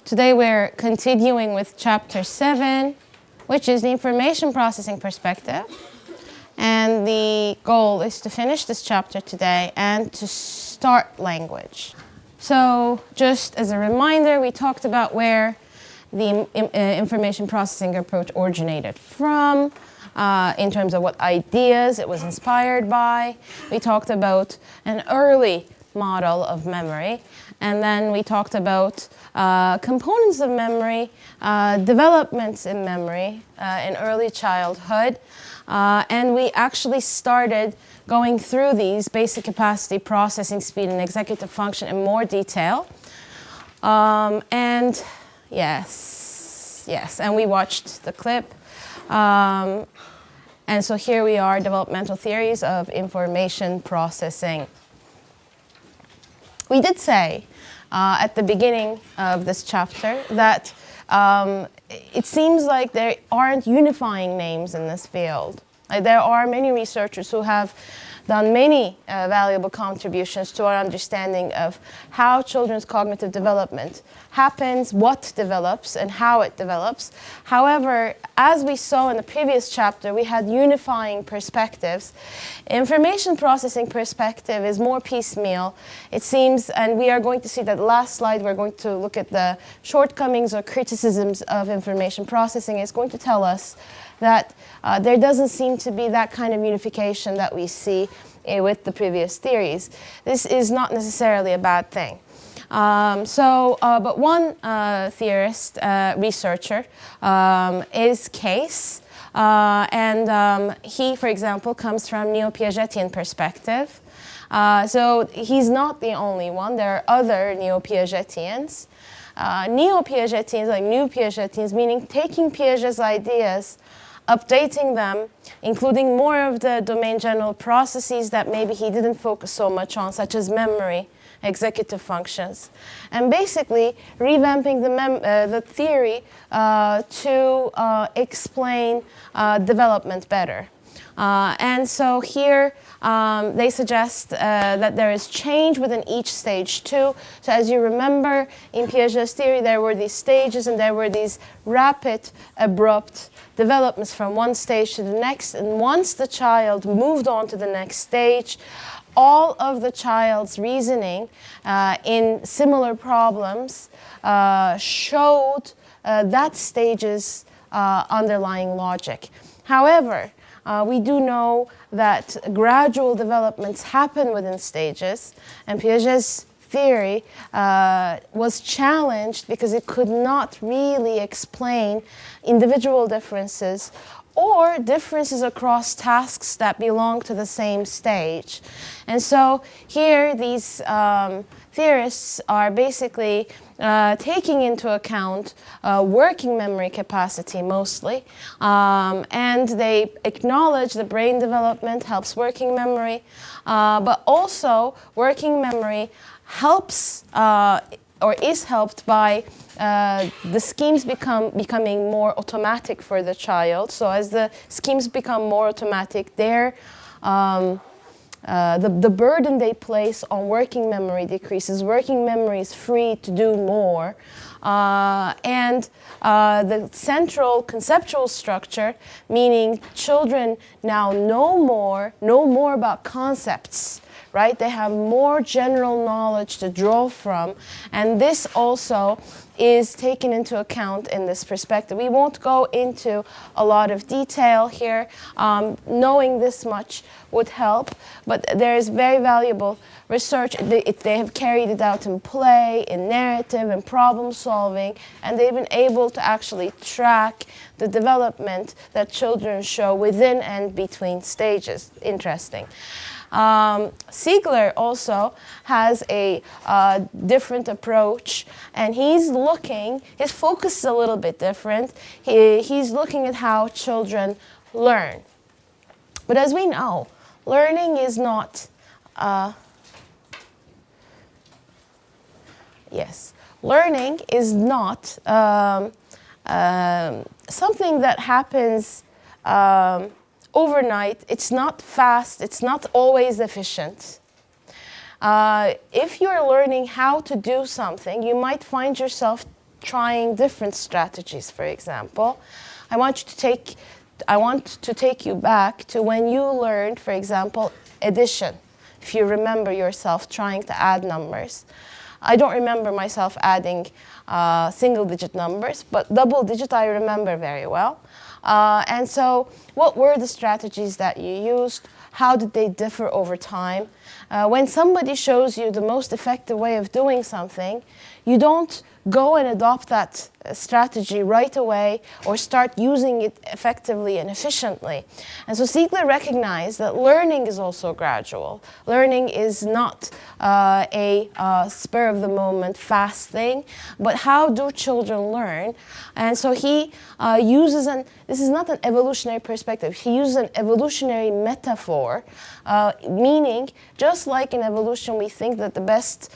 Today we're continuing with Chapter 7, which is the information processing perspective. And the goal is to finish this chapter today and to start language. So just as a reminder, we talked about where the information processing approach originated from, in terms of what ideas it was inspired by. We talked about an early model of memory, and then we talked about components of memory, developments in memory in early childhood, and we actually started going through these: basic capacity, processing speed, and executive function in more detail. And yes, and we watched the clip. And so here we are, developmental theories of information processing. We did say at the beginning of this chapter that it seems like there aren't unifying names in this field. There are many researchers who have done many valuable contributions to our understanding of how children's cognitive development happens, what develops, and how it develops. However, as we saw in the previous chapter, we had unifying perspectives. Information processing perspective is more piecemeal, it seems, and we are going to see that last slide. We're going to look at the shortcomings or criticisms of information processing. It's going to tell us that there doesn't seem to be that kind of unification that we see with the previous theories. This is not necessarily a bad thing. But one theorist, researcher, is Case, and he, for example, comes from neo-Piagetian perspective. So he's not the only one. There are other neo-Piagetians. Neo-Piagetians, like new Piagetians, meaning taking Piaget's ideas, updating them, including more of the domain general processes that maybe he didn't focus so much on, such as memory, executive functions, and basically revamping the theory to explain development better. And so here they suggest that there is change within each stage too. So as you remember, in Piaget's theory, there were these stages and there were these rapid, abrupt developments from one stage to the next. And once the child moved on to the next stage, all of the child's reasoning in similar problems showed that stage's underlying logic. However, we do know that gradual developments happen within stages, and Piaget's theory was challenged because it could not really explain individual differences or differences across tasks that belong to the same stage. And so here these theorists are basically taking into account working memory capacity mostly, and they acknowledge the brain development helps working memory, but also working memory helps or is helped by the schemes becoming more automatic for the child. So as the schemes become more automatic, the burden they place on working memory decreases. Working memory is free to do more. And the central conceptual structure, meaning children now know more about concepts, right? They have more general knowledge to draw from, and this also is taken into account in this perspective. We won't go into a lot of detail here. Knowing this much would help, but there is very valuable research. They have carried it out in play, in narrative, in problem solving, and they've been able to actually track the development that children show within and between stages. Interesting. Siegler also has a different approach, and his focus is a little bit different. He's looking at how children learn. But as we know, learning is not, learning is not something that happens overnight. It's not fast, it's not always efficient. If you're learning how to do something, you might find yourself trying different strategies, for example, I want to take you back to when you learned, for example, addition. If you remember yourself trying to add numbers. I don't remember myself adding single-digit numbers, but double-digit I remember very well. And so what were the strategies that you used? How did they differ over time? When somebody shows you the most effective way of doing something, you don't go and adopt that strategy right away or start using it effectively and efficiently. And so Siegler recognized that learning is also gradual. Learning is not a spur-of-the-moment fast thing, but how do children learn? And so he uses this is not an evolutionary perspective, he uses an evolutionary metaphor, meaning just like in evolution we think that the best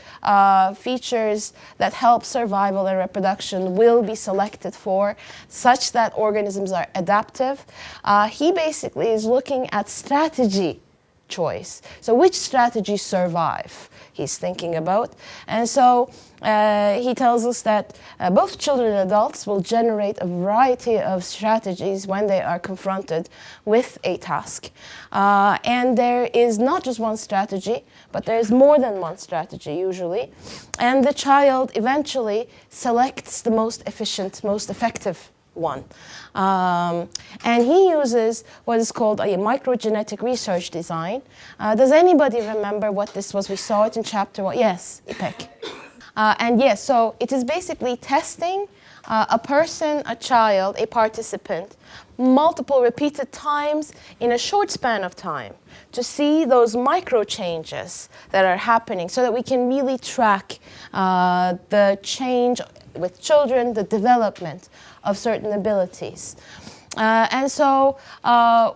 features that help survival and reproduction will be selected for such that organisms are adaptive. He basically is looking at strategy choice. So which strategies survive, he's thinking about. And so he tells us that both children and adults will generate a variety of strategies when they are confronted with a task. And there is not just one strategy, but there is more than one strategy usually. And the child eventually selects the most efficient, most effective one. And he uses what is called a microgenetic research design. Does anybody remember what this was? We saw it in chapter 1. Yes, Ipek. And yes, so it is basically testing a person, a child, a participant, multiple repeated times in a short span of time to see those micro changes that are happening so that we can really track the change with children, the development of certain abilities. And so a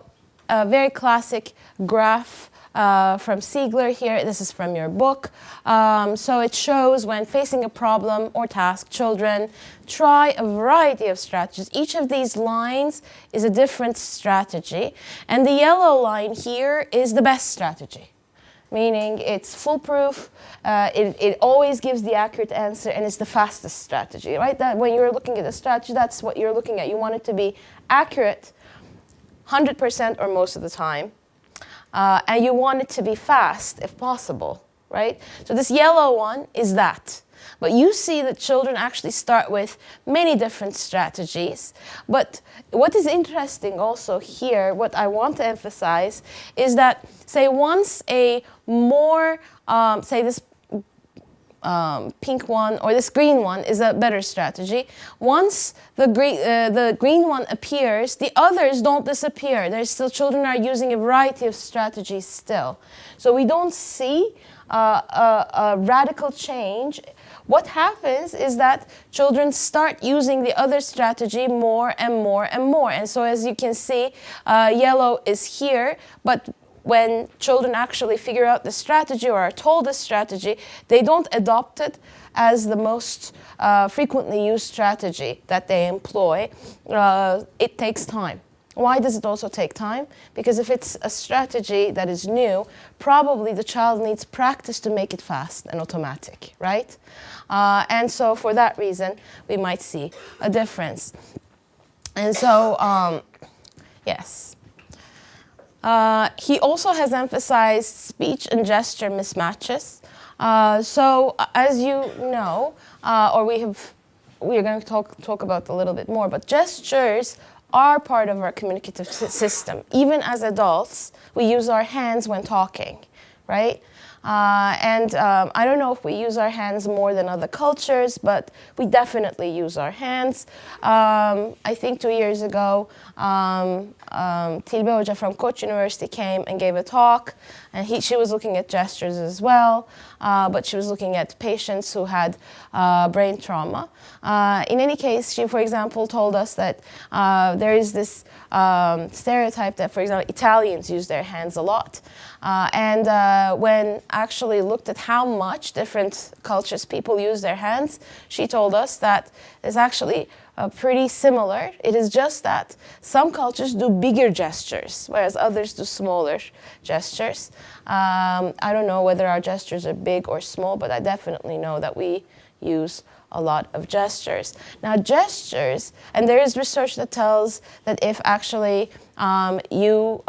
very classic graph from Siegler here. This is from your book. So it shows when facing a problem or task, children try a variety of strategies. Each of these lines is a different strategy. And the yellow line here is the best strategy, meaning it's foolproof, it always gives the accurate answer, and it's the fastest strategy, right? That when you're looking at a strategy, that's what you're looking at. You want it to be accurate 100% or most of the time. And you want it to be fast, if possible, right? So this yellow one is that. But you see that children actually start with many different strategies. But what is interesting also here, what I want to emphasize, is that, say, once a more, say this pink one or this green one is a better strategy. Once the green one appears, the others don't disappear. There's still, children are using a variety of strategies still. So we don't see a radical change. What happens is that children start using the other strategy more and more and more. And so as you can see, yellow is here, but when children actually figure out the strategy or are told the strategy, they don't adopt it as the most frequently used strategy that they employ. It takes time. Why does it also take time? Because if it's a strategy that is new, probably the child needs practice to make it fast and automatic, right? And so for that reason, we might see a difference. And so, yes. He also has emphasized speech and gesture mismatches. So as you know, or we are going to talk about a little bit more, but gestures are part of our communicative system. Even as adults, we use our hands when talking, right? I don't know if we use our hands more than other cultures, but we definitely use our hands. I think 2 years ago, Tilbe Hoca from Koç University came and gave a talk, and she was looking at gestures as well, but she was looking at patients who had brain trauma. In any case, she, for example, told us that there is this stereotype that, for example, Italians use their hands a lot. And when actually looked at how much different cultures people use their hands, she told us that it's actually pretty similar. It is just that some cultures do bigger gestures, whereas others do smaller gestures. I don't know whether our gestures are big or small, but I definitely know that we use a lot of gestures. Now, gestures, and there is research that tells that if actually you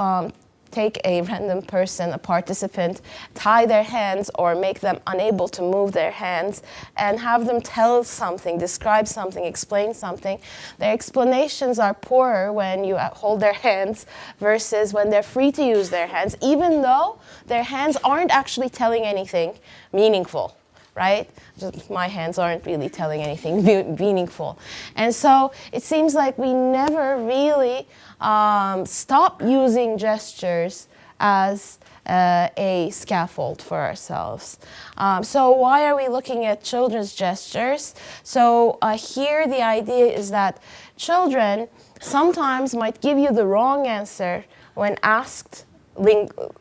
take a random person, a participant, tie their hands or make them unable to move their hands and have them tell something, describe something, explain something, their explanations are poorer when you hold their hands versus when they're free to use their hands, even though their hands aren't actually telling anything meaningful. Right? Just my hands aren't really telling anything meaningful. And so it seems like we never really stop using gestures as a scaffold for ourselves. So why are we looking at children's gestures? So here the idea is that children sometimes might give you the wrong answer when asked.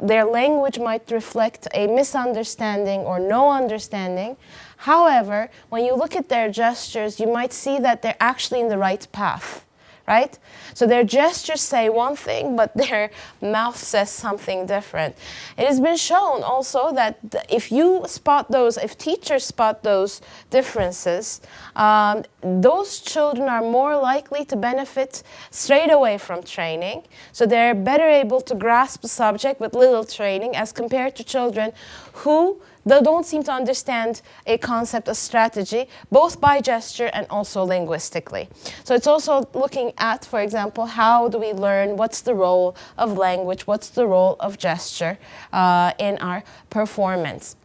Their language might reflect a misunderstanding or no understanding. However, when you look at their gestures, you might see that they're actually in the right path, right? So their gestures say one thing, but their mouth says something different. It has been shown also that if you spot those, if teachers spot those differences, those children are more likely to benefit straight away from training. So they're better able to grasp the subject with little training as compared to children who they don't seem to understand a concept, a strategy, both by gesture and also linguistically. So it's also looking at, for example, how do we learn, what's the role of language, what's the role of gesture in our performance.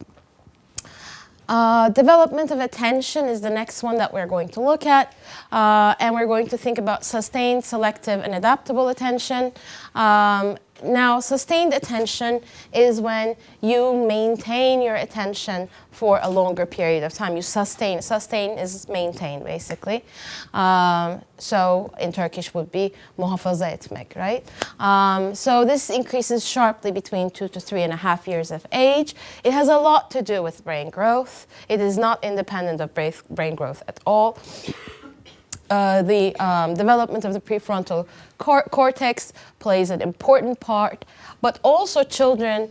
Development of attention is the next one that we're going to look at, and we're going to think about sustained, selective, and adaptable attention. Now, sustained attention is when you maintain your attention for a longer period of time. You sustain. Sustain is maintain, basically. So in Turkish would be muhafaza etmek, right? So this increases sharply between 2 to 3.5 years of age. It has a lot to do with brain growth. It is not independent of brain growth at all. The development of the prefrontal cortex plays an important part, but also children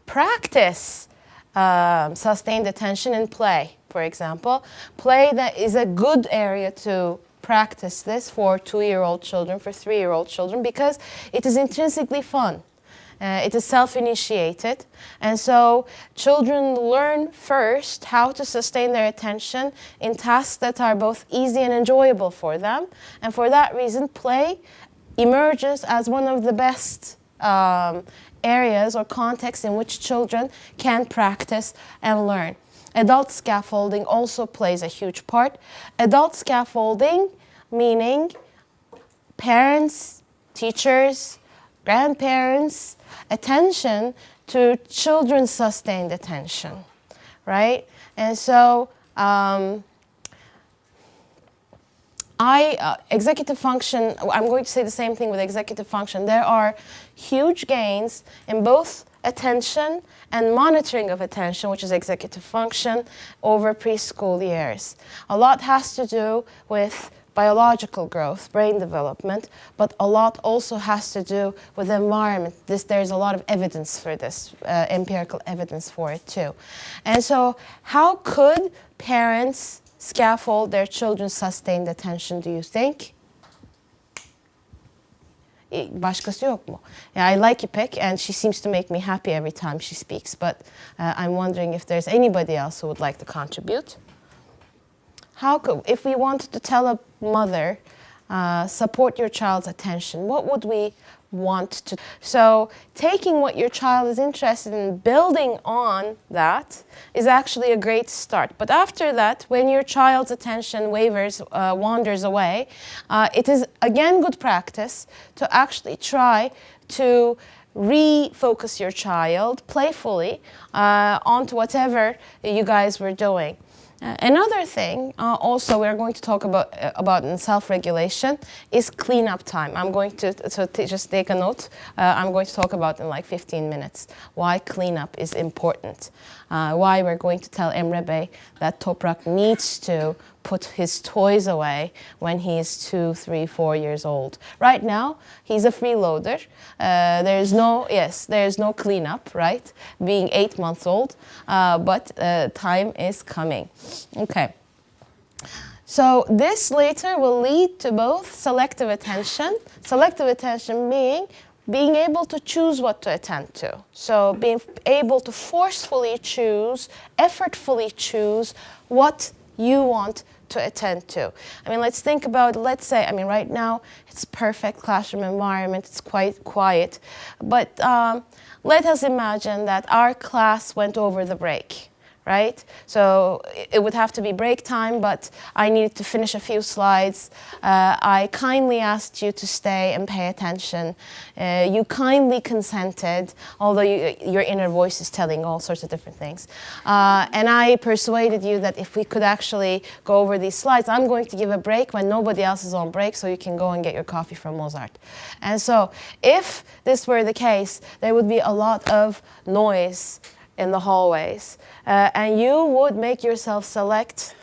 practice sustained attention in play, for example. Play that is a good area to practice this for 2-year-old children, for 3-year-old children, because it is intrinsically fun. It is self-initiated, and so children learn first how to sustain their attention in tasks that are both easy and enjoyable for them, and for that reason play emerges as one of the best areas or contexts in which children can practice and learn. Adult scaffolding also plays a huge part. Adult scaffolding meaning parents, teachers, grandparents, attention to children's sustained attention, right? And so executive function, I'm going to say the same thing with executive function. There are huge gains in both attention and monitoring of attention, which is executive function, over preschool years. A lot has to do with biological growth, brain development, but a lot also has to do with the environment. There's a lot of evidence for this, empirical evidence for it too. And so how could parents scaffold their children's sustained attention, do you think? Başkası yok mu? Yeah, I like İpek, and she seems to make me happy every time she speaks, but I'm wondering if there's anybody else who would like to contribute. How could, if we wanted to tell a mother, support your child's attention, what would we want to? So taking what your child is interested in, building on that is actually a great start. But after that, when your child's attention wanders away, it is again good practice to actually try to refocus your child playfully onto whatever you guys were doing. Another thing, also we're going to talk about in self-regulation, is cleanup time. I'm going to just take a note. I'm going to talk about in like 15 minutes why cleanup is important. Why we're going to tell Emre Bey that Toprak needs to put his toys away when he is 2, 3, 4 years old. Right now, he's a freeloader. There's no cleanup, right? Being 8 months old, but time is coming. Okay. So this later will lead to both selective attention being able to choose what to attend to. So being able to forcefully choose, effortfully choose what you want to attend to. I mean, let's think about, let's say, I mean, right now it's perfect classroom environment, it's quite quiet, but let us imagine that our class went over the break. Right? So it would have to be break time, but I needed to finish a few slides. I kindly asked you to stay and pay attention. You kindly consented, although your inner voice is telling all sorts of different things. And I persuaded you that if we could actually go over these slides, I'm going to give a break when nobody else is on break, so you can go and get your coffee from Mozart. And so if this were the case, there would be a lot of noise in the hallways, and you would make yourself select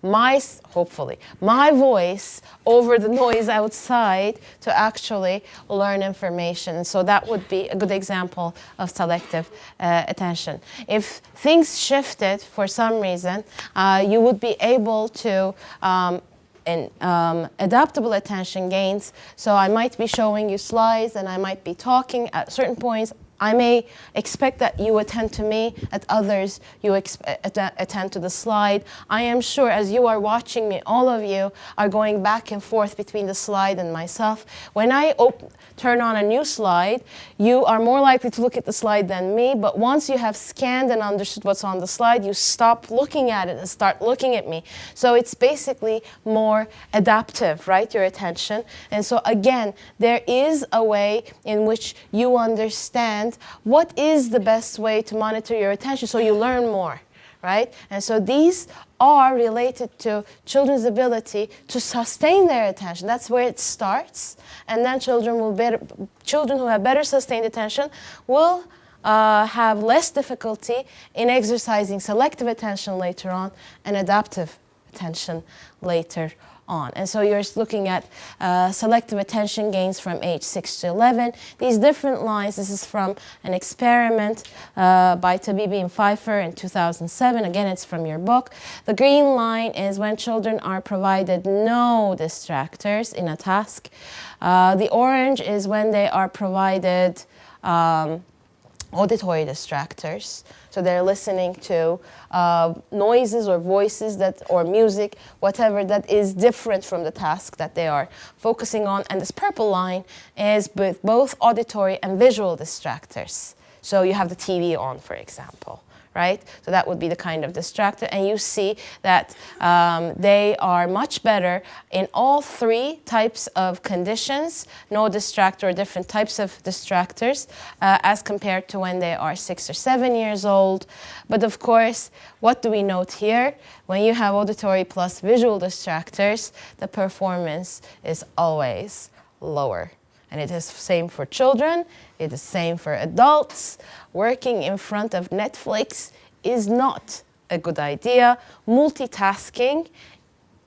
hopefully, my voice over the noise outside to actually learn information. So that would be a good example of selective attention. If things shifted for some reason, you would be able to adaptable attention gains. So I might be showing you slides and I might be talking at certain points. I may expect that you attend to me, at others you attend to the slide. I am sure as you are watching me, all of you are going back and forth between the slide and myself. When I turn on a new slide, you are more likely to look at the slide than me, but once you have scanned and understood what's on the slide, you stop looking at it and start looking at me. So it's basically more adaptive, right, your attention. And so again, there is a way in which you understand what is the best way to monitor your attention so you learn more, right? And so these are related to children's ability to sustain their attention. That's where it starts. And then children who have better sustained attention will have less difficulty in exercising selective attention later on and adaptive attention later on. And so you're looking at selective attention gains from age 6 to 11. These different lines, this is from an experiment by Tabibi and Pfeiffer in 2007. Again, it's from your book. The green line is when children are provided no distractors in a task. The orange is when they are provided auditory distractors. So they're listening to noises or voices or music, whatever that is different from the task that they are focusing on. And this purple line is with both auditory and visual distractors. So you have the TV on, for example. Right? So that would be the kind of distractor. And you see that they are much better in all three types of conditions, no distractor or different types of distractors, as compared to when they are 6 or 7 years old. But of course, what do we note here? When you have auditory plus visual distractors, the performance is always lower. And it is the same for children, it is the same for adults. Working in front of Netflix is not a good idea. Multitasking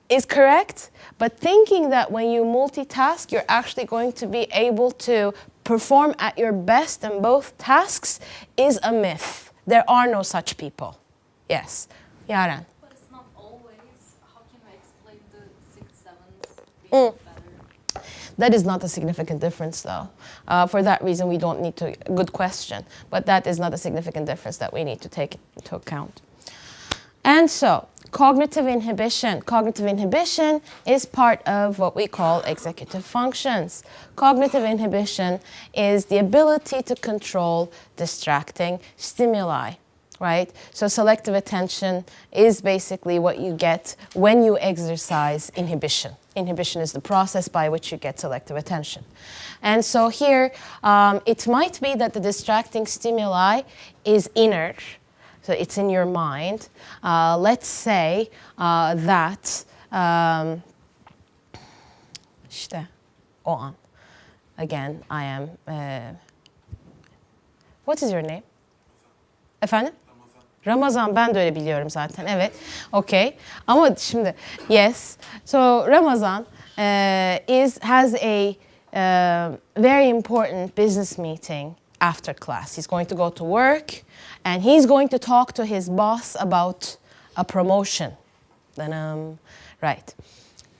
is correct, but thinking that when you multitask, you're actually going to be able to perform at your best in both tasks is a myth. There are no such people. Yes, Yaren. But it's not always. How can I explain the 6, 7s being better? That is not a significant difference, though. For that reason, we don't need to, good question, but that is not a significant difference that we need to take into account. And so, cognitive inhibition. Cognitive inhibition is part of what we call executive functions. Cognitive inhibition is the ability to control distracting stimuli. Right? So selective attention is basically what you get when you exercise inhibition. Inhibition is the process by which you get selective attention. And so here, it might be that the distracting stimuli is inner, So it's in your mind. Let's say that işte o an. Again, I am. What is your name? Efendim? Ramazan, ben de öyle biliyorum zaten. Evet. Okay. Ama şimdi yes. So Ramazan has a very important business meeting after class. He's going to go to work and he's going to talk to his boss about a promotion. Right.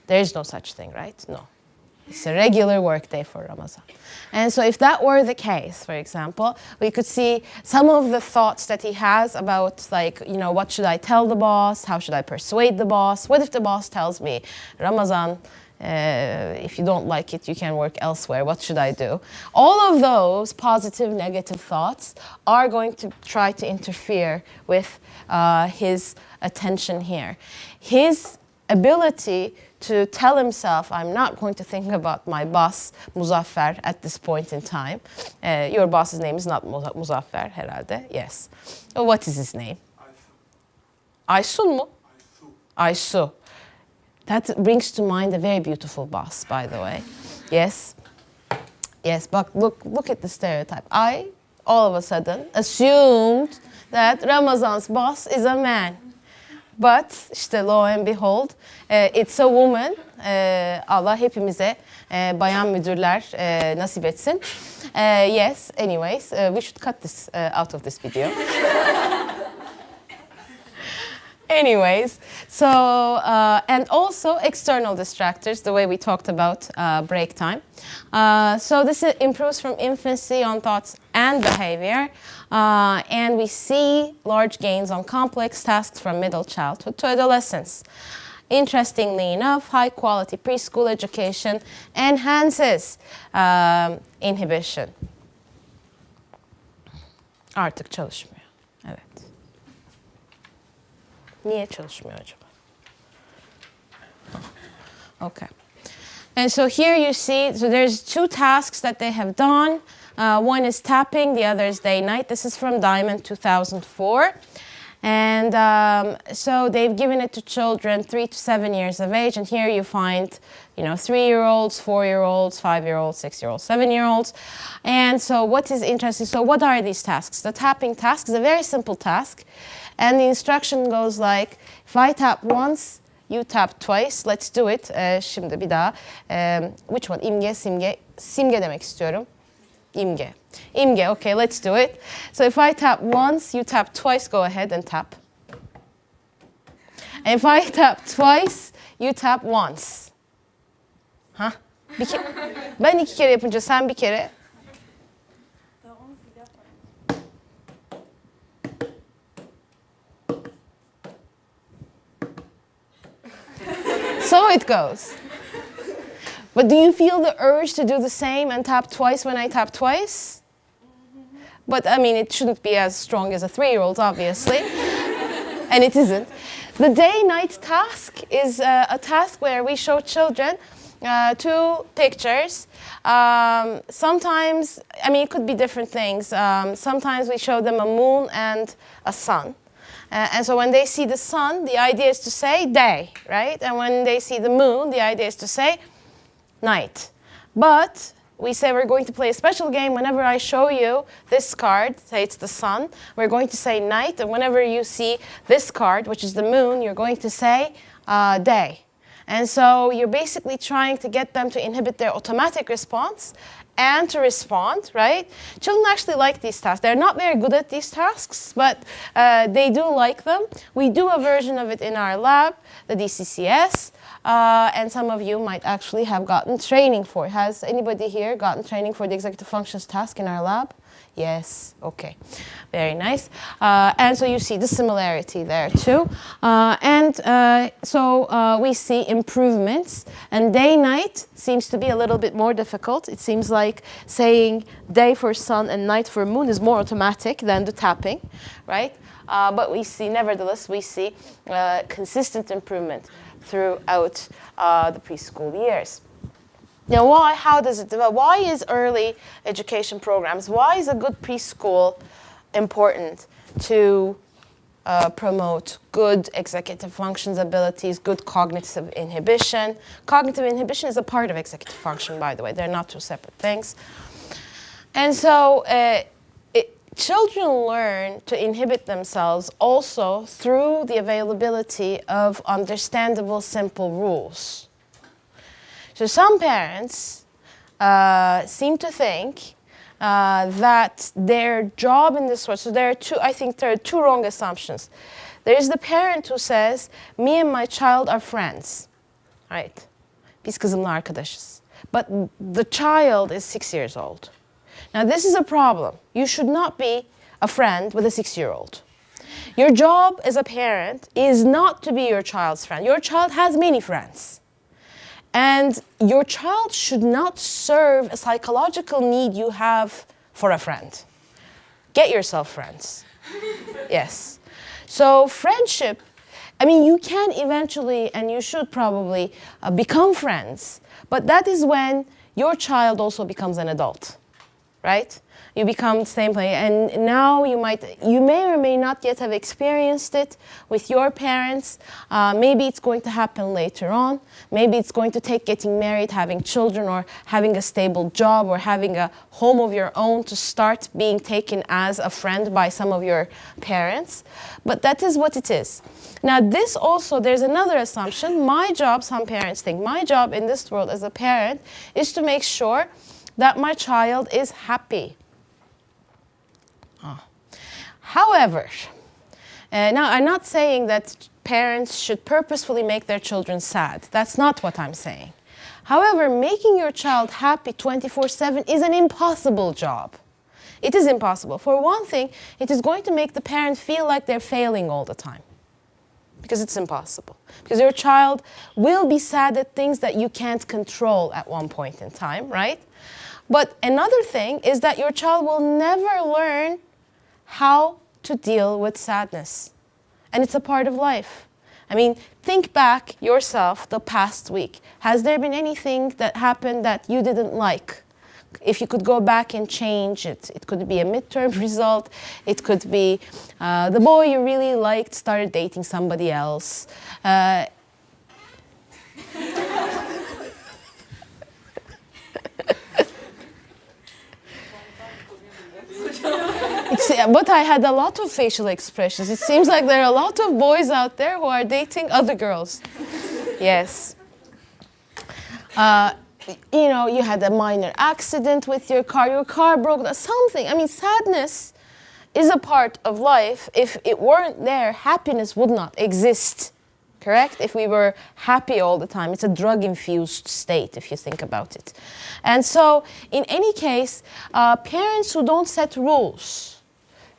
There is no such thing, right? No. It's a regular work day for Ramazan. And so if that were the case, for example, we could see some of the thoughts that he has about, like, you know, what should I tell the boss? How should I persuade the boss? What if the boss tells me, Ramazan, if you don't like it, you can work elsewhere. What should I do? All of those positive, negative thoughts are going to try to interfere with his attention here. His ability to tell himself, I'm not going to think about my boss, Muzaffer, at this point in time. Your boss's name is not Muzaffer, herhalde. Yes. What is his name? Aysun mu? Aysu. That brings to mind a very beautiful boss, by the way. Yes. Yes, but look at the stereotype. I, all of a sudden, assumed that Ramazan's boss is a man. But işte lo and behold, it's a woman. Allah hepimize bayan müdürler nasip etsin. Yes, anyways, we should cut this out of this video. Anyways, so, and also external distractors, the way we talked about break time. So this improves from infancy on thoughts and behavior. And we see large gains on complex tasks from middle childhood to adolescence. Interestingly enough, high-quality preschool education enhances inhibition. Artık çalışmıyor. Evet. Niye çalışmıyor acaba? Okay. And so here you see, so there's two tasks that they have done. One is tapping, the other is day-night. This is from Diamond 2004. And so they've given it to children 3 to 7 years of age. And here you find, you know, 3-year-olds, 4-year-olds, 5-year-olds, 6-year-olds, 7-year-olds. And so what is interesting, so what are these tasks? The tapping task is a very simple task. And the instruction goes like, if I tap once, you tap twice. Let's do it. Şimdi bir daha. Which one? İmge, simge. Simge demek istiyorum. İmge. İmge, okay, let's do it. So if I tap once, you tap twice, go ahead and tap. And if I tap twice, you tap once. Ha? Ben 2 kere yapınca sen bir kere. So it goes. But do you feel the urge to do the same and tap twice when I tap twice? But I mean, it shouldn't be as strong as a 3-year-old, obviously. And it isn't. The day-night task is a task where we show children 2 pictures. Sometimes, I mean, it could be different things. Sometimes we show them a moon and a sun. And so when they see the sun, the idea is to say day, right? And when they see the moon, the idea is to say night. But we say we're going to play a special game. Whenever I show you this card, say it's the sun, we're going to say night. And whenever you see this card, which is the moon, you're going to say day. And so you're basically trying to get them to inhibit their automatic response and to respond, right? Children actually like these tasks. They're not very good at these tasks, but they do like them. We do a version of it in our lab, the DCCS, and some of you might actually have gotten training for it. Has anybody here gotten training for the executive functions task in our lab? Yes, okay, very nice. And so you see the similarity there too. So we see improvements, and day-night seems to be a little bit more difficult. It seems like saying day for sun and night for moon is more automatic than the tapping, right? But we see, nevertheless, we see consistent improvement throughout the preschool years. Now, why? How does it develop? Why is early education programs, why is a good preschool important to promote good executive functions abilities, good cognitive inhibition. Cognitive inhibition is a part of executive function, by the way. They're not two separate things. And so children learn to inhibit themselves also through the availability of understandable, simple rules. So some parents seem to think that their job in this world, so I think there are two wrong assumptions. There is the parent who says, me and my child are friends, right? Biz kızımla arkadaşız. But the child is 6 years old. Now this is a problem. You should not be a friend with a 6-year-old. Your job as a parent is not to be your child's friend. Your child has many friends. And your child should not serve a psychological need you have for a friend. Get yourself friends. Yes. So friendship, I mean, you can eventually, and you should probably, become friends. But that is when your child also becomes an adult, right? You become the same way, and now you may or may not yet have experienced it with your parents. Maybe it's going to happen later on. Maybe it's going to take getting married, having children, or having a stable job, or having a home of your own to start being taken as a friend by some of your parents. But that is what it is. Now this also, there's another assumption. My job, some parents think, my job in this world as a parent is to make sure that my child is happy. However, now I'm not saying that parents should purposefully make their children sad. That's not what I'm saying. However, making your child happy 24/7 is an impossible job. It is impossible. For one thing, it is going to make the parent feel like they're failing all the time. Because it's impossible. Because your child will be sad at things that you can't control at one point in time, right? But another thing is that your child will never learn how to deal with sadness. And it's a part of life. I mean, think back yourself the past week. Has there been anything that happened that you didn't like? If you could go back and change it, it could be a midterm result. It could be the boy you really liked started dating somebody else. But I had a lot of facial expressions. It seems like there are a lot of boys out there who are dating other girls. Yes. You know, you had a minor accident with your car broke down, something. I mean, sadness is a part of life. If it weren't there, happiness would not exist, correct? If we were happy all the time, it's a drug-infused state, if you think about it. And so, in any case, parents who don't set rules,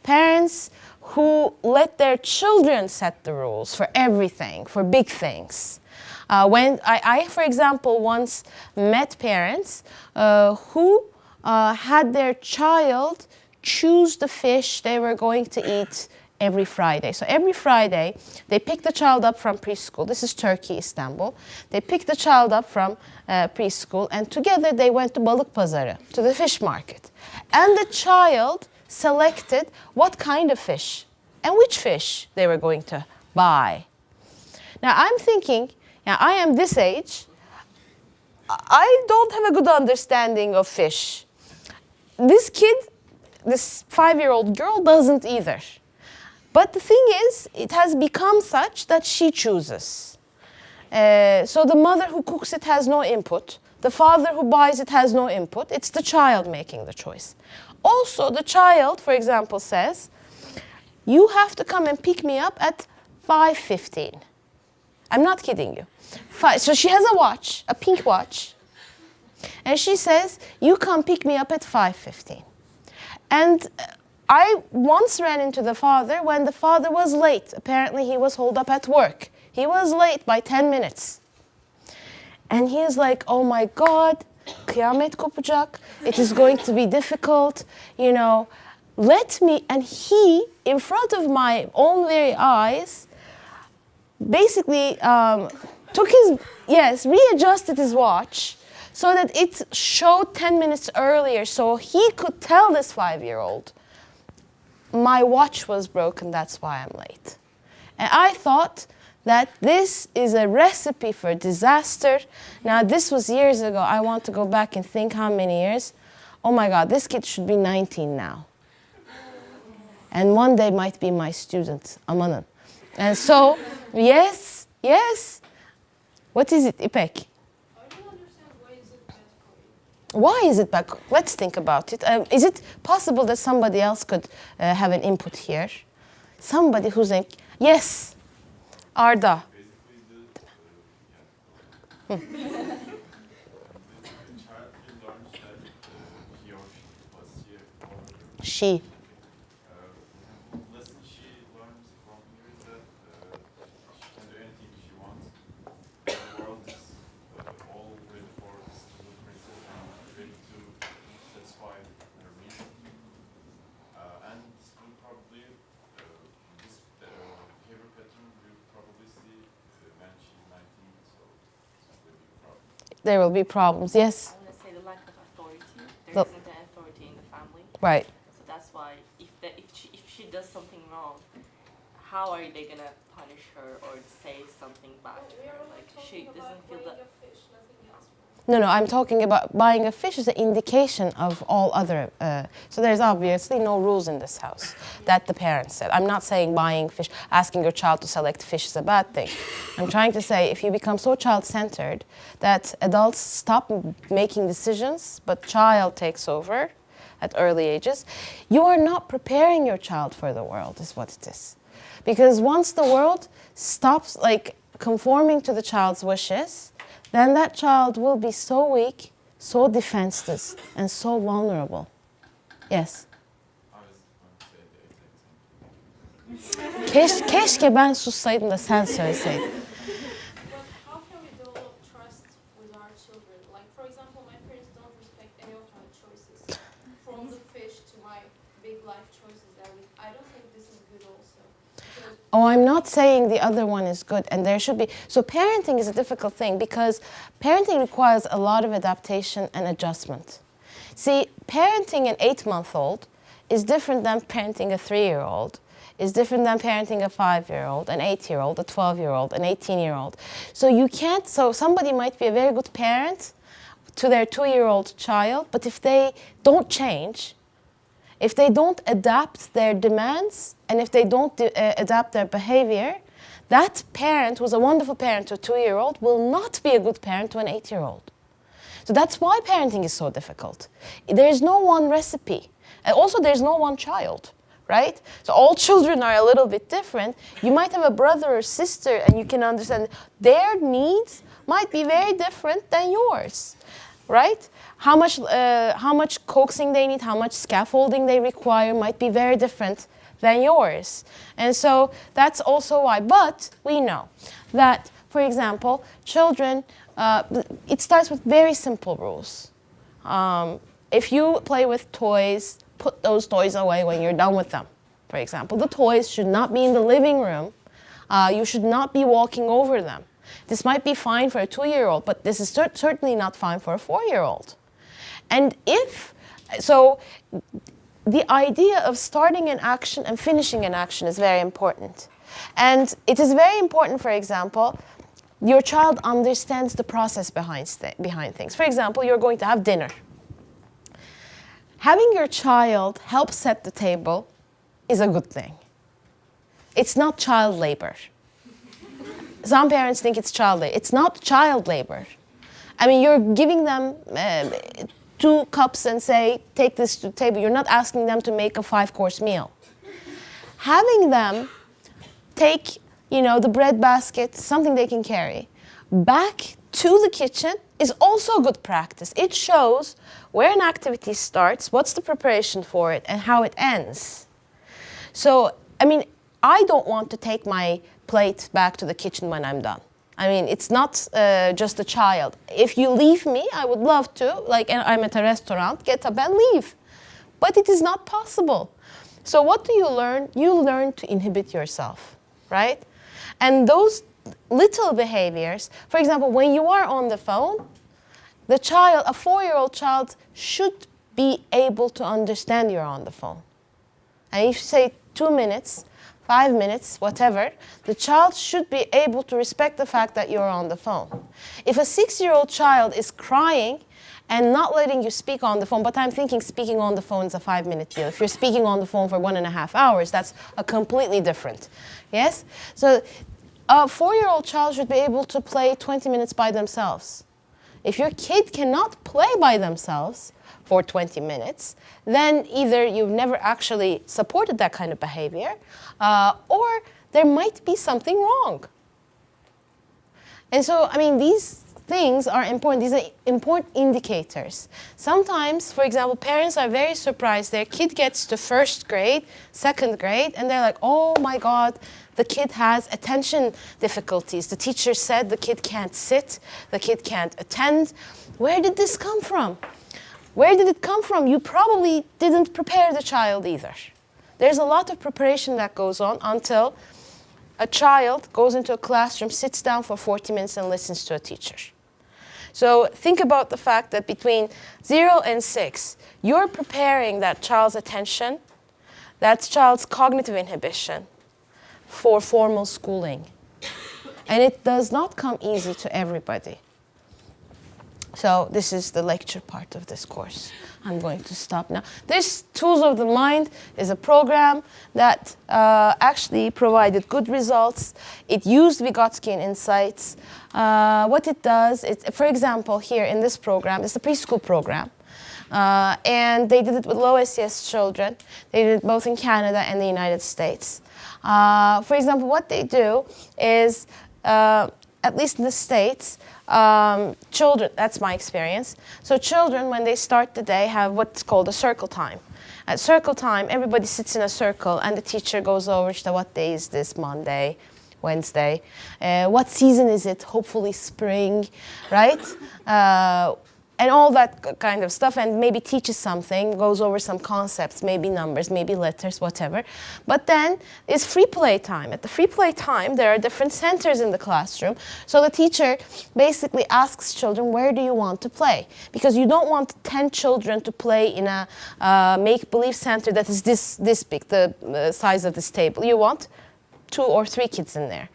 parents who let their children set the rules for everything, for big things. When I, for example, once met parents who had their child choose the fish they were going to eat every Friday. So every Friday, they pick the child up from preschool. This is Turkey, Istanbul. They picked the child up from preschool, and together they went to Balık Pazarı, to the fish market. And the child selected what kind of fish and which fish they were going to buy. Now I'm thinking, now I am this age, I don't have a good understanding of fish. This kid, this 5-year-old girl doesn't either. But the thing is, it has become such that she chooses. So the mother who cooks it has no input. The father who buys it has no input. It's the child making the choice. Also, the child, for example, says, you have to come and pick me up at 5:15. I'm not kidding you. So she has a watch, a pink watch. And she says, you come pick me up at 5:15. And I once ran into the father when the father was late. Apparently he was holed up at work. He was late by 10 minutes. And he is like, oh my God, kıyamet kopacak. It is going to be difficult. You know, let me, and he, in front of my own very eyes, basically readjusted his watch so that it showed 10 minutes earlier, so he could tell this 5-year-old, my watch was broken, that's why I'm late. And I thought that this is a recipe for disaster. Now, this was years ago. I want to go back and think how many years. Oh my God, this kid should be 19 now. And one day might be my student, Amanan. And so, yes. What is it, Ipek? I don't understand why is it bad for you. Why is it bad? Let's think about it. Is it possible that somebody else could have an input here? Somebody who's like, yes, Arda. The child learns that he or She. lesson she learns from here is that she can do anything she wants. The world is all ready for this little princess and ready to satisfy her needs. And this will probably, this behavior pattern will probably see when she's 19, so this will be a problem. There will be problems, yes. I'm going to say the lack of authority. There The- isn't an authority in the family. Right. So that's why if she does something wrong, how are they going to punish her or say something back to We her? are only Like talking she doesn't about feel weighing that. a fish, nothing else. No, I'm talking about buying a fish is an indication of all other. So there's obviously no rules in this house that the parents said. I'm not saying buying fish, asking your child to select fish is a bad thing. I'm trying to say if you become so child-centered that adults stop making decisions, but child takes over at early ages, you are not preparing your child for the world, is what it is. Because once the world stops like conforming to the child's wishes, then that child will be so weak, so defenseless, and so vulnerable. Yes. I was going to say the exact same thing. Keşke ben sussaydım da sen söyleseydin. But how can we develop trust with our children? Like, for example, my parents don't respect any of my choices. From the fish to my big life choices that I don't think this is good also. Because Oh, I'm not saying the other one is good, and there should be. So parenting is a difficult thing because parenting requires a lot of adaptation and adjustment. See, parenting an 8-month-old is different than parenting a 3-year-old, is different than parenting a 5-year-old, an 8-year-old, a 12-year-old, an 18-year-old. So you can't, so somebody might be a very good parent to their 2-year-old child, but if they don't change, if they don't adapt their demands, and if they don't adapt their behavior, that parent who's a wonderful parent to a 2-year-old will not be a good parent to an 8-year-old. So that's why parenting is so difficult. There's no one recipe. And also there's no one child, right? So all children are a little bit different. You might have a brother or sister and you can understand their needs might be very different than yours, right? How much coaxing they need, how much scaffolding they require might be very different than yours. And so that's also why. But we know that, for example, children, it starts with very simple rules. If you play with toys, put those toys away when you're done with them. For example, the toys should not be in the living room. You should not be walking over them. This might be fine for a 2-year-old, but this is certainly not fine for a 4-year-old. And so the idea of starting an action and finishing an action is very important. And it is very important, for example, your child understands the process behind things. For example, you're going to have dinner. Having your child help set the table is a good thing. It's not child labor. Some parents think it's child labor. It's not child labor. I mean, you're giving them 2 cups and say, take this to the table. You're not asking them to make a 5-course meal. Having them take, the bread basket, something they can carry, back to the kitchen is also good practice. It shows where an activity starts, what's the preparation for it, and how it ends. So, I mean, I don't want to take my plate back to the kitchen when I'm done. I mean, it's not just a child. If you leave me, I would love to, like I'm at a restaurant, get up and leave. But it is not possible. So what do you learn? You learn to inhibit yourself, right? And those little behaviors, for example, when you are on the phone, the child, a 4-year-old child, should be able to understand you're on the phone. and if you say 2 minutes, 5 minutes, whatever, the child should be able to respect the fact that you're on the phone. If a 6-year-old child is crying and not letting you speak on the phone, but I'm thinking speaking on the phone is a 5-minute deal. If you're speaking on the phone for 1.5 hours, that's a completely different. Yes? So a 4-year-old child should be able to play 20 minutes by themselves. If your kid cannot play by themselves for 20 minutes, then either you've never actually supported that kind of behavior, or there might be something wrong. And so, I mean, these things are important. These are important indicators. Sometimes, for example, parents are very surprised. Their kid gets to 1st grade, 2nd grade, and they're like, oh my God, the kid has attention difficulties. The teacher said the kid can't sit, the kid can't attend. Where did this come from? Where did it come from? You probably didn't prepare the child either. There's a lot of preparation that goes on until a child goes into a classroom, sits down for 40 minutes and listens to a teacher. So think about the fact that between 0 and 6, you're preparing that child's attention, that child's cognitive inhibition for formal schooling. And it does not come easy to everybody. So this is the lecture part of this course. I'm going to stop now. This Tools of the Mind is a program that actually provided good results. It used Vygotskian insights. What it does, for example, here in this program, it's a preschool program. And they did it with low SES children. They did it both in Canada and the United States. For example, what they do is, at least in the States, children, that's my experience. So children, when they start the day, have what's called a circle time. At circle time, everybody sits in a circle and the teacher goes over to what day is this, Monday, Wednesday. What season is it? Hopefully spring, right? And all that kind of stuff, and maybe teaches something, goes over some concepts, maybe numbers, maybe letters, whatever. But then it's free play time. At the free play time, there are different centers in the classroom. So the teacher basically asks children, where do you want to play? Because you don't want 10 children to play in a make-believe center that is this big, the size of this table. You want 2 or 3 kids in there.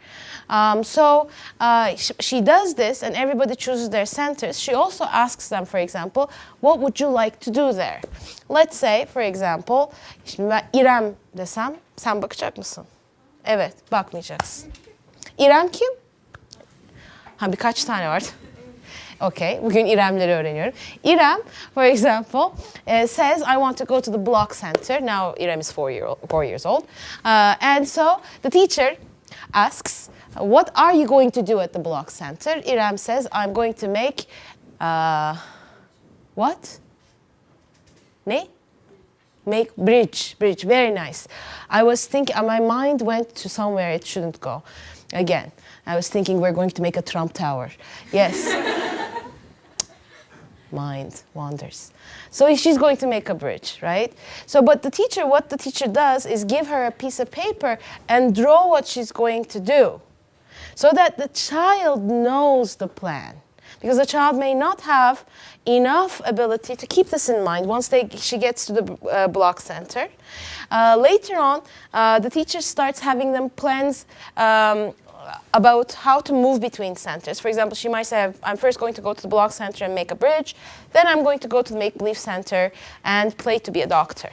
She does this, and everybody chooses their centers. She also asks them, for example, what would you like to do there? Let's say, for example, şimdi ben İrem desem, sen bakacak mısın? Evet, bakmayacaksın. İrem kim? Ha, birkaç tane var. Okay, bugün İremleri öğreniyorum. İrem, for example, says, I want to go to the block center. Now İrem is 4 years old. And so the teacher asks, what are you going to do at the block center? İrem says, I'm going to make, what? Ne? Make bridge, very nice. I was thinking, my mind went to somewhere it shouldn't go. Again, I was thinking we're going to make a Trump Tower. Yes. Mind wanders. So she's going to make a bridge, right? So, but what the teacher does is give her a piece of paper and draw what she's going to do, so that the child knows the plan. Because the child may not have enough ability to keep this in mind once she gets to the block center. Later on, the teacher starts having them plans about how to move between centers. For example, she might say, I'm first going to go to the block center and make a bridge, then I'm going to go to the make-believe center and play to be a doctor.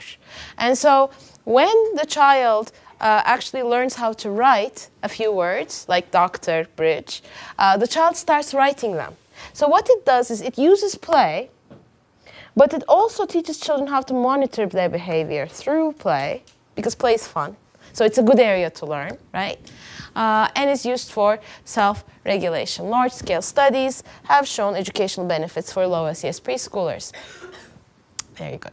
And so when the child actually learns how to write a few words, like doctor, bridge, the child starts writing them. So what it does is it uses play, but it also teaches children how to monitor their behavior through play, because play is fun. So it's a good area to learn, right? And is used for self-regulation. Large-scale studies have shown educational benefits for low SES preschoolers. Very good.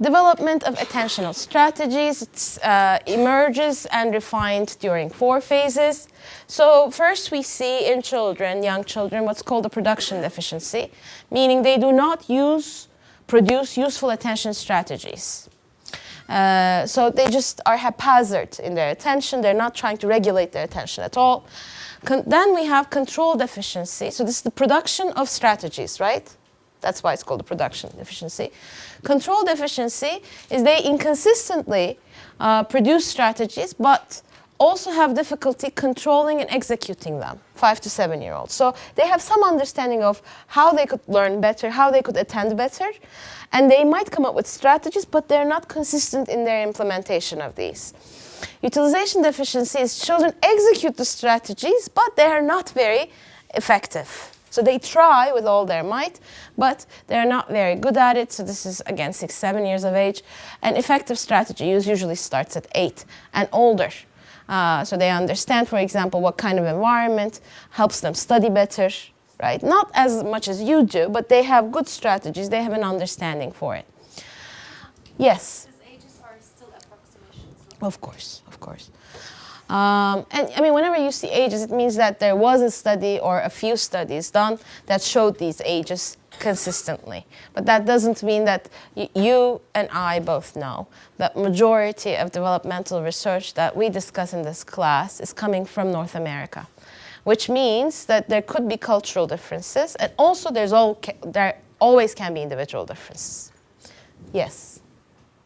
Development of attentional strategies. It emerges and refined during 4 phases. So first we see in children, young children, what's called a production deficiency, meaning they do not produce useful attention strategies. So they just are haphazard in their attention. They're not trying to regulate their attention at all. Then we have control deficiency. So this is the production of strategies, right? That's why it's called a production deficiency. Control deficiency is they inconsistently produce strategies, but also have difficulty controlling and executing them, 5 to 7 year olds. So they have some understanding of how they could learn better, how they could attend better, and they might come up with strategies, but they're not consistent in their implementation of these. Utilization deficiency is children execute the strategies, but they are not very effective. So they try with all their might, but they're not very good at it. So this is, again, 6, 7 years of age. And effective strategy use usually starts at 8 and older. So they understand, for example, what kind of environment helps them study better, right? Not as much as you do, but they have good strategies. They have an understanding for it. Yes? These ages are still approximations. Of course, of course. And I mean, whenever you see ages, it means that there was a study or a few studies done that showed these ages consistently. But that doesn't mean that you and I both know that majority of developmental research that we discuss in this class is coming from North America, which means that there could be cultural differences, and also there always can be individual differences. Yes.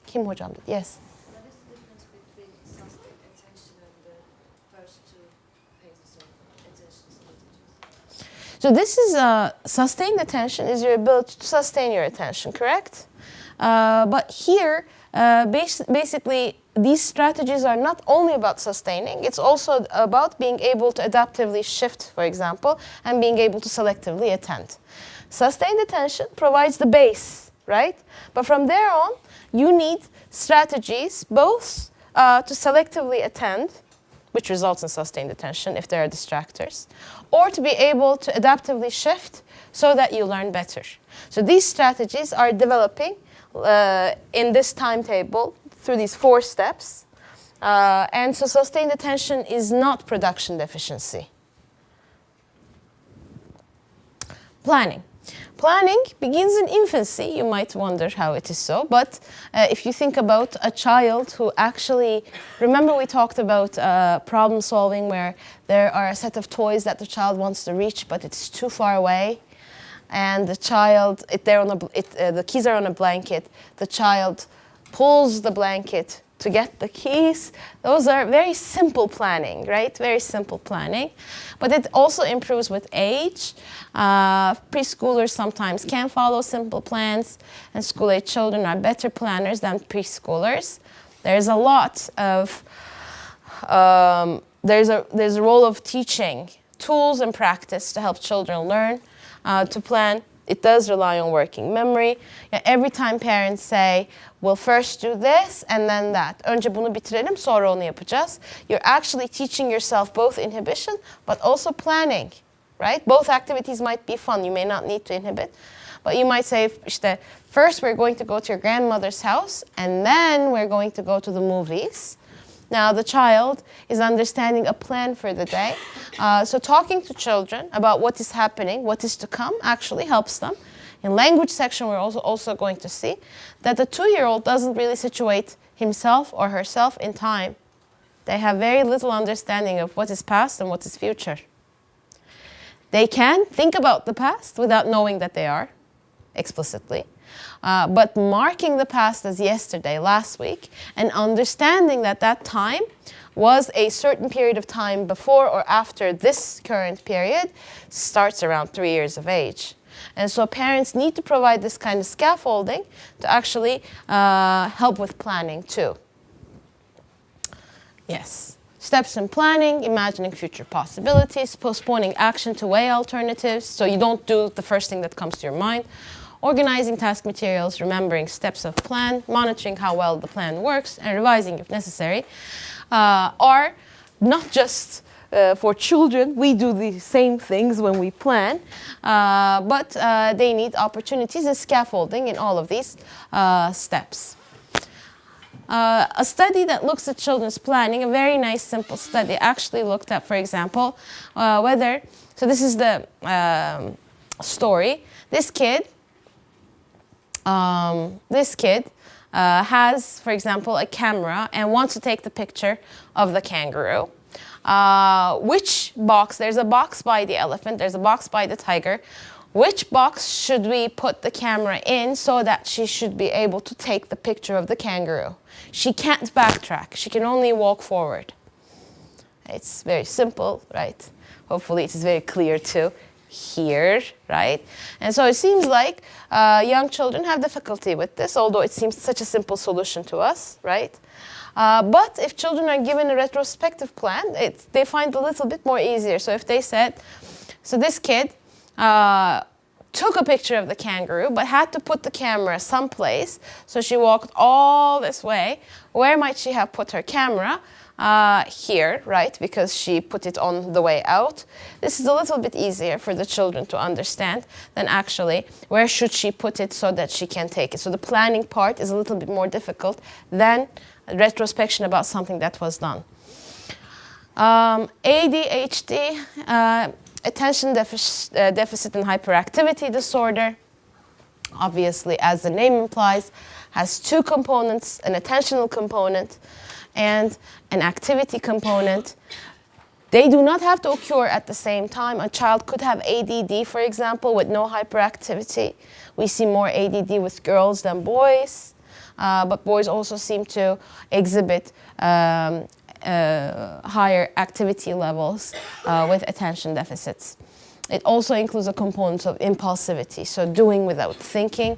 Kim hocam? Yes. What is the difference between sustained attention and the first two phases of attention strategies? So this is sustained attention is your ability to sustain your attention, correct? But here, basically, these strategies are not only about sustaining, it's also about being able to adaptively shift, for example, and being able to selectively attend. Sustained attention provides the base, right? But from there on, you need strategies both to selectively attend, which results in sustained attention if there are distractors, or to be able to adaptively shift so that you learn better. So these strategies are developing in this timetable through these 4 steps. And so sustained attention is not production deficiency. Planning. Planning begins in infancy. You might wonder how it is so, but if you think about a child who actually, remember we talked about problem solving where there are a set of toys that the child wants to reach, but it's too far away, and the child, the keys are on a blanket, the child pulls the blanket to get the keys. Those are very simple planning, right? Very simple planning. But it also improves with age. Preschoolers sometimes can follow simple plans, and school-age children are better planners than preschoolers. There's a lot of, there's a role of teaching tools and practice to help children learn to plan. It does rely on working memory. Every time parents say, we'll first do this and then that. Önce bunu bitirelim, sonra onu yapacağız. You're actually teaching yourself both inhibition, but also planning, right? Both activities might be fun. You may not need to inhibit. But you might say, işte, first we're going to go to your grandmother's house, and then we're going to go to the movies. Now the child is understanding a plan for the day. So talking to children about what is happening, what is to come, actually helps them. In language section, we're also going to see that the 2-year-old doesn't really situate himself or herself in time. They have very little understanding of what is past and what is future. They can think about the past without knowing that they are, explicitly. But marking the past as yesterday, last week, and understanding that that time was a certain period of time before or after this current period starts around 3 years of age. And so parents need to provide this kind of scaffolding to actually help with planning too. Yes. Steps in planning, imagining future possibilities, postponing action to weigh alternatives, so you don't do the first thing that comes to your mind. Organizing task materials, remembering steps of plan, monitoring how well the plan works, and revising if necessary, are not just for children. We do the same things when we plan, but they need opportunities and scaffolding in all of these steps. A study that looks at children's planning, a very nice simple study, actually looked at, for example, whether, so this is the story, this kid has, for example, a camera and wants to take the picture of the kangaroo. Which box, there's a box by the elephant, there's a box by the tiger. which box should we put the camera in so that she should be able to take the picture of the kangaroo? She can't backtrack. She can only walk forward. It's very simple, right? Hopefully it is very clear too. Here, right? And so it seems like young children have difficulty with this, although it seems such a simple solution to us, right? But if children are given a retrospective plan, they find it a little bit more easier. So if they said, so this kid took a picture of the kangaroo, but had to put the camera someplace, so she walked all this way, where might she have put her camera? Here, right, because she put it on the way out. This is a little bit easier for the children to understand than actually where should she put it so that she can take it. So the planning part is a little bit more difficult than retrospection about something that was done. ADHD, attention deficit and hyperactivity disorder, obviously, as the name implies, has two components, an attentional component and an activity component. They do not have to occur at the same time. A child could have ADD, for example, with no hyperactivity. We see more ADD with girls than boys, but boys also seem to exhibit higher activity levels with attention deficits. It also includes a component of impulsivity, so doing without thinking.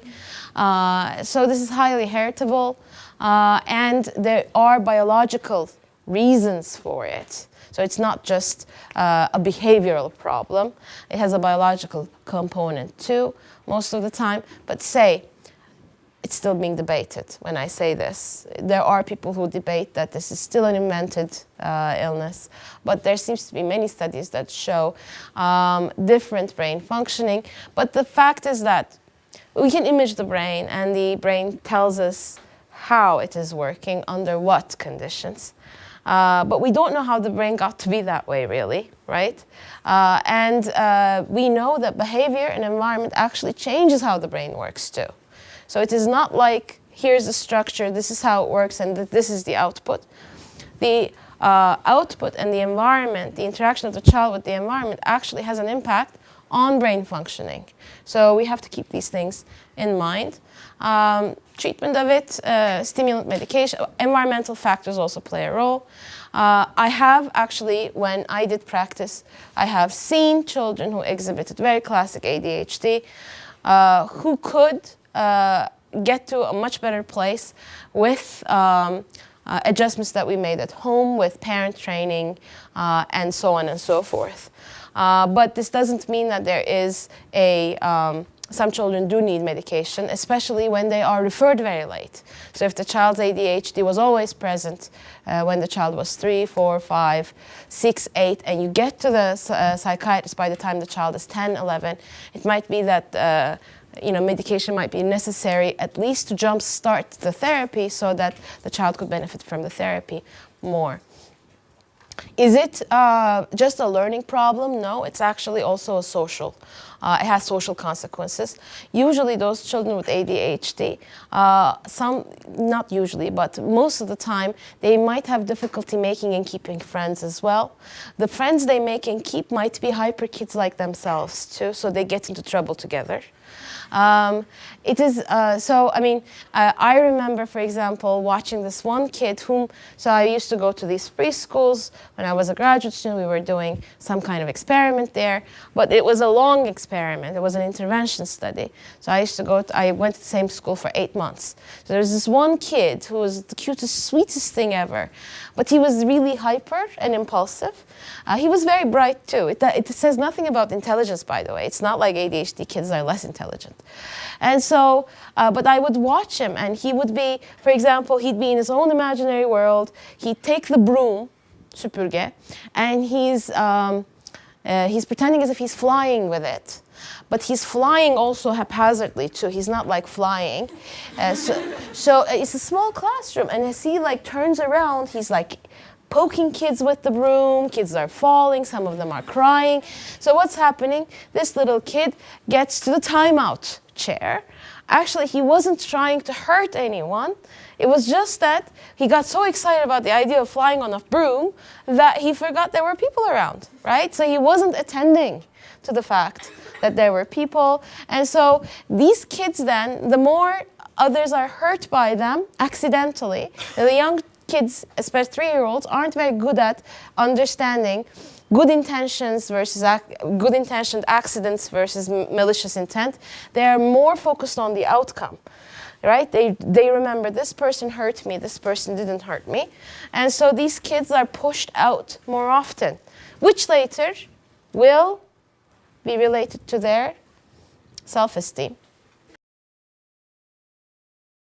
So this is highly heritable, and there are biological reasons for it. So it's not just a behavioral problem. It has a biological component too, most of the time. But it's still being debated when I say this. There are people who debate that this is still an invented illness, but there seems to be many studies that show different brain functioning. But the fact is that we can image the brain, and the brain tells us how it is working, under what conditions. But we don't know how the brain got to be that way, really, right? And we know that behavior and environment actually changes how the brain works too. So it is not like, here's the structure, this is how it works, and this is the output. The output and the environment, the interaction of the child with the environment actually has an impact on brain functioning. So we have to keep these things in mind. Treatment of it, stimulant medication, environmental factors also play a role. I have actually, when I did practice, I have seen children who exhibited very classic ADHD who could get to a much better place with adjustments that we made at home, with parent training, and so on and so forth. But this doesn't mean that there is some children do need medication, especially when they are referred very late. So if the child's ADHD was always present when the child was 3, 4, 5, 6, 8, and you get to the psychiatrist by the time the child is 10, 11, it might be that medication might be necessary at least to jumpstart the therapy so that the child could benefit from the therapy more. Is it just a learning problem? No, it's actually also a social. It has social consequences. Usually those children with ADHD, not usually, but most of the time, they might have difficulty making and keeping friends as well. The friends they make and keep might be hyper kids like themselves too, so they get into trouble together. I remember, for example, watching this one kid so I used to go to these preschools when I was a graduate student. We were doing some kind of experiment there, but it was a long experiment. It was an intervention study. So I went to the same school for 8 months. So there was this one kid who was the cutest, sweetest thing ever, but he was really hyper and impulsive. He was very bright too. It says nothing about intelligence, by the way. It's not like ADHD kids are less intelligent. And so, but I would watch him, and he would be, for example, he'd be in his own imaginary world. He'd take the broom, süpürge, and he's pretending as if he's flying with it. But he's flying also haphazardly too. He's not like flying. So it's a small classroom, and as he turns around, he's poking kids with the broom. Kids are falling, some of them are crying. So what's happening? This little kid gets to the timeout chair. Actually, he wasn't trying to hurt anyone. It was just that he got so excited about the idea of flying on a broom that he forgot there were people around, right? So he wasn't attending to the fact that there were people. And so these kids then, the more others are hurt by them accidentally, the young kids, especially 3-year-olds, aren't very good at understanding good intentions versus good intentioned accidents versus malicious intent. They are more focused on the outcome, right? They remember this person hurt me, this person didn't hurt me. And so these kids are pushed out more often, which later will be related to their self-esteem.